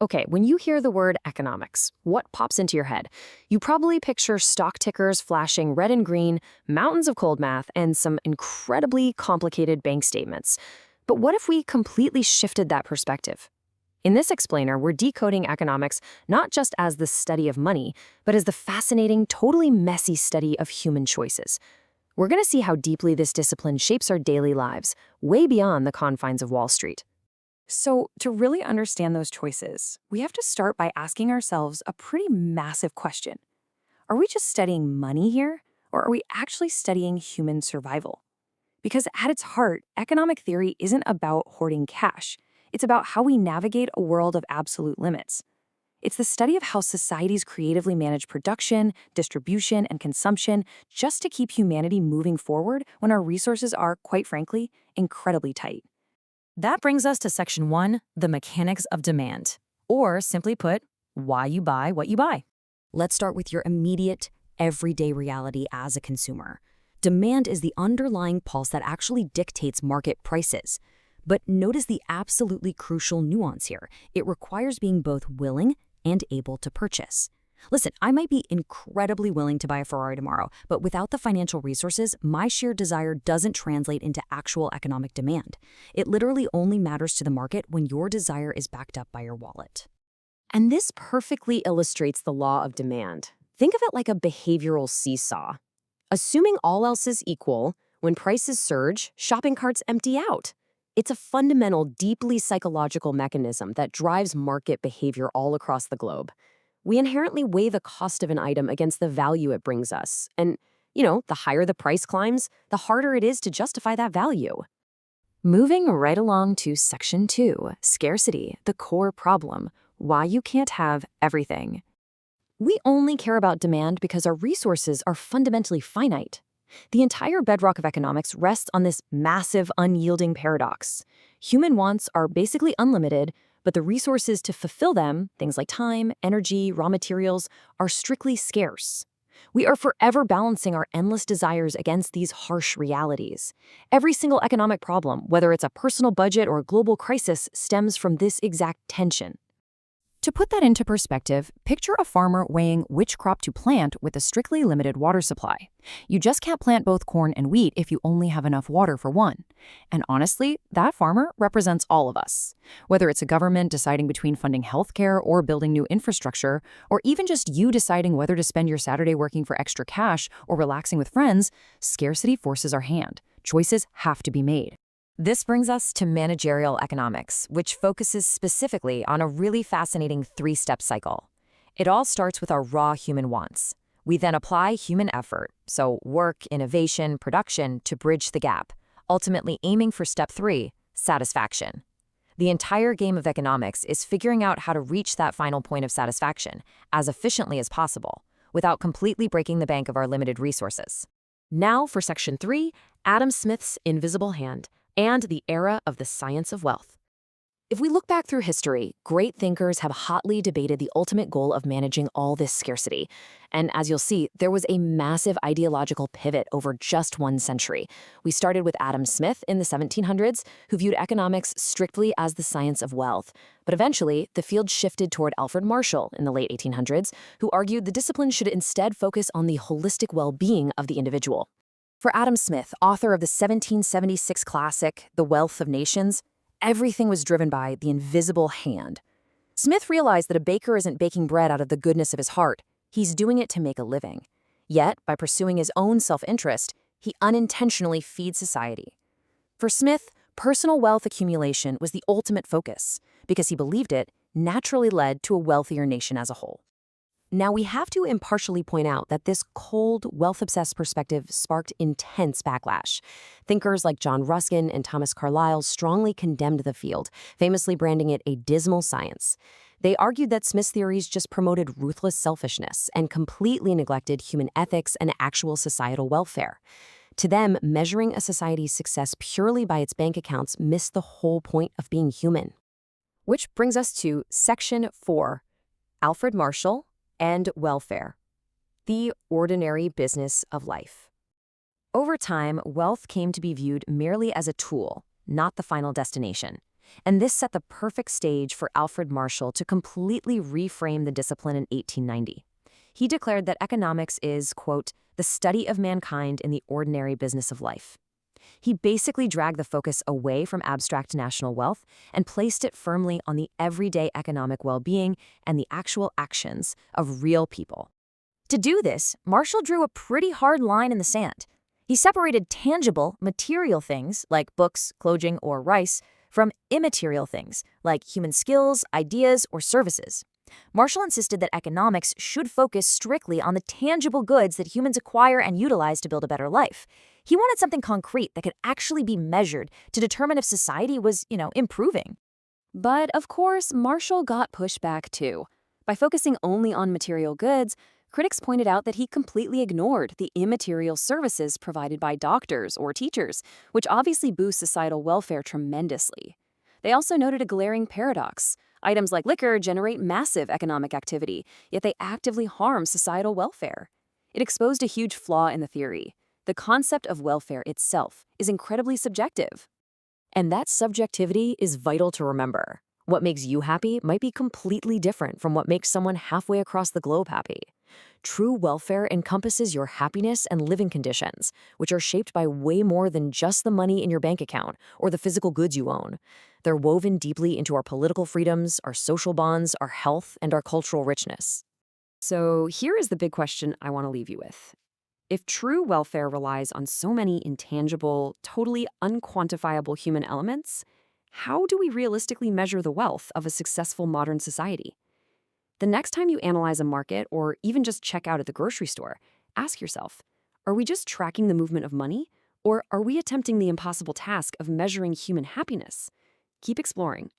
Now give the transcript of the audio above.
Okay, when you hear the word economics, what pops into your head? You probably picture stock tickers flashing red and green, mountains of cold math, and some incredibly complicated bank statements. But what if we completely shifted that perspective? In this explainer, we're decoding economics not just as the study of money, but as the fascinating, totally messy study of human choices. We're going to see how deeply this discipline shapes our daily lives, way beyond the confines of Wall Street. So, to really understand those choices, we have to start by asking ourselves a pretty massive question. Are we just studying money here, or are we actually studying human survival? Because at its heart, economic theory isn't about hoarding cash. It's about how we navigate a world of absolute limits. It's the study of how societies creatively manage production, distribution, and consumption just to keep humanity moving forward when our resources are, quite frankly, incredibly tight. That brings us to Section 1, the mechanics of demand. Or, simply put, why you buy what you buy. Let's start with your immediate, everyday reality as a consumer. Demand is the underlying pulse that actually dictates market prices. But notice the absolutely crucial nuance here. It requires being both willing and able to purchase. Listen, I might be incredibly willing to buy a Ferrari tomorrow, but without the financial resources, my sheer desire doesn't translate into actual economic demand. It literally only matters to the market when your desire is backed up by your wallet. And this perfectly illustrates the law of demand. Think of it like a behavioral seesaw. Assuming all else is equal, when prices surge, shopping carts empty out. It's a fundamental, deeply psychological mechanism that drives market behavior all across the globe. We inherently weigh the cost of an item against the value it brings us. And, the higher the price climbs, the harder it is to justify that value. Moving right along to Section 2, Scarcity, the core problem, why you can't have everything. We only care about demand because our resources are fundamentally finite. The entire bedrock of economics rests on this massive, unyielding paradox. Human wants are basically unlimited, but the resources to fulfill them, things like time, energy, raw materials, are strictly scarce. We are forever balancing our endless desires against these harsh realities. Every single economic problem, whether it's a personal budget or a global crisis, stems from this exact tension. To put that into perspective, picture a farmer weighing which crop to plant with a strictly limited water supply. You just can't plant both corn and wheat if you only have enough water for one. And honestly, that farmer represents all of us. Whether it's a government deciding between funding healthcare or building new infrastructure, or even just you deciding whether to spend your Saturday working for extra cash or relaxing with friends, scarcity forces our hand. Choices have to be made. This brings us to managerial economics, which focuses specifically on a really fascinating three-step cycle. It all starts with our raw human wants. We then apply human effort, so work, innovation, production, to bridge the gap, ultimately aiming for step 3, satisfaction. The entire game of economics is figuring out how to reach that final point of satisfaction as efficiently as possible, without completely breaking the bank of our limited resources. Now for Section 3, Adam Smith's invisible hand, and the era of the science of wealth. If we look back through history, great thinkers have hotly debated the ultimate goal of managing all this scarcity. And as you'll see, there was a massive ideological pivot over just one century. We started with Adam Smith in the 1700s, who viewed economics strictly as the science of wealth. But eventually, the field shifted toward Alfred Marshall in the late 1800s, who argued the discipline should instead focus on the holistic well-being of the individual. For Adam Smith, author of the 1776 classic, The Wealth of Nations, everything was driven by the invisible hand. Smith realized that a baker isn't baking bread out of the goodness of his heart. He's doing it to make a living. Yet, by pursuing his own self-interest, he unintentionally feeds society. For Smith, personal wealth accumulation was the ultimate focus, because he believed it naturally led to a wealthier nation as a whole. Now, we have to impartially point out that this cold, wealth-obsessed perspective sparked intense backlash. Thinkers like John Ruskin and Thomas Carlyle strongly condemned the field, famously branding it a dismal science. They argued that Smith's theories just promoted ruthless selfishness and completely neglected human ethics and actual societal welfare. To them, measuring a society's success purely by its bank accounts missed the whole point of being human. Which brings us to Section 4, Alfred Marshall and welfare, the ordinary business of life. Over time, wealth came to be viewed merely as a tool, not the final destination. And this set the perfect stage for Alfred Marshall to completely reframe the discipline in 1890. He declared that economics is, quote, the study of mankind in the ordinary business of life. He basically dragged the focus away from abstract national wealth and placed it firmly on the everyday economic well-being and the actual actions of real people. To do this, Marshall drew a pretty hard line in the sand. He separated tangible, material things, like books, clothing, or rice, from immaterial things, like human skills, ideas, or services. Marshall insisted that economics should focus strictly on the tangible goods that humans acquire and utilize to build a better life. He wanted something concrete that could actually be measured to determine if society was, improving. But of course, Marshall got pushback too. By focusing only on material goods, critics pointed out that he completely ignored the immaterial services provided by doctors or teachers, which obviously boost societal welfare tremendously. They also noted a glaring paradox. Items like liquor generate massive economic activity, yet they actively harm societal welfare. It exposed a huge flaw in the theory. The concept of welfare itself is incredibly subjective. And that subjectivity is vital to remember. What makes you happy might be completely different from what makes someone halfway across the globe happy. True welfare encompasses your happiness and living conditions, which are shaped by way more than just the money in your bank account or the physical goods you own. They're woven deeply into our political freedoms, our social bonds, our health, and our cultural richness. So here is the big question I want to leave you with. If true welfare relies on so many intangible, totally unquantifiable human elements, how do we realistically measure the wealth of a successful modern society? The next time you analyze a market or even just check out at the grocery store, ask yourself, are we just tracking the movement of money, or are we attempting the impossible task of measuring human happiness? Keep exploring.